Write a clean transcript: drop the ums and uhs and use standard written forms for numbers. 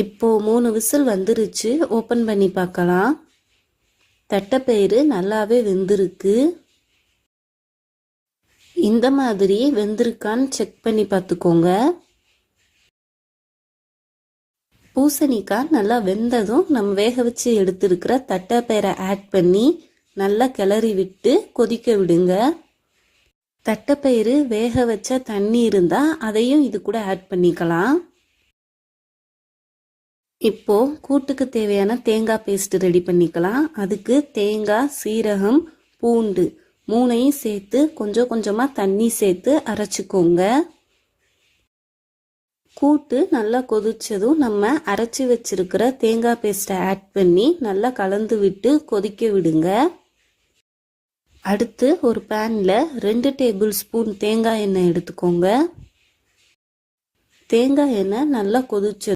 இப்போ 3 விசில் வந்துருச்சு. ஓப்பன் பண்ணி பார்க்கலாம். தட்டைப்பயிறு நல்லாவே வெந்திருக்கு. இந்த மாதிரி வெந்திருக்கான்னு செக் பண்ணி பார்த்துக்கோங்க. பூசணிக்காய் நல்லா வெந்ததும் நம்ம வேக வச்சு எடுத்துருக்கிற தட்டைப்பயிரை ஆட் பண்ணி நல்லா கிளறி விட்டு கொதிக்க விடுங்க. தட்டைப்பயிறு வேக வச்ச தண்ணி இருந்தால் அதையும் இது கூட ஆட் பண்ணிக்கலாம். இப்போ கூட்டுக்கு தேவையான தேங்காய் பேஸ்ட் ரெடி பண்ணிக்கலாம். அதுக்கு தேங்காய், சீரகம், பூண்டு 3ஐயும் சேர்த்து கொஞ்சம் கொஞ்சமாக தண்ணி சேர்த்து அரைச்சிக்கோங்க. கூட்டு நல்லா கொதிச்சதும் நம்ம அரைச்சி வச்சிருக்கிற தேங்காய் பேஸ்ட்டை ஆட் பண்ணி நல்லா கலந்து விட்டு கொதிக்க விடுங்க. அடுத்து ஒரு பேனில் 2 டேபிள் ஸ்பூன் தேங்காய் எண்ணெய் எடுத்துக்கோங்க. தேங்காய் எண்ணெய் நல்லா கொதிச்சது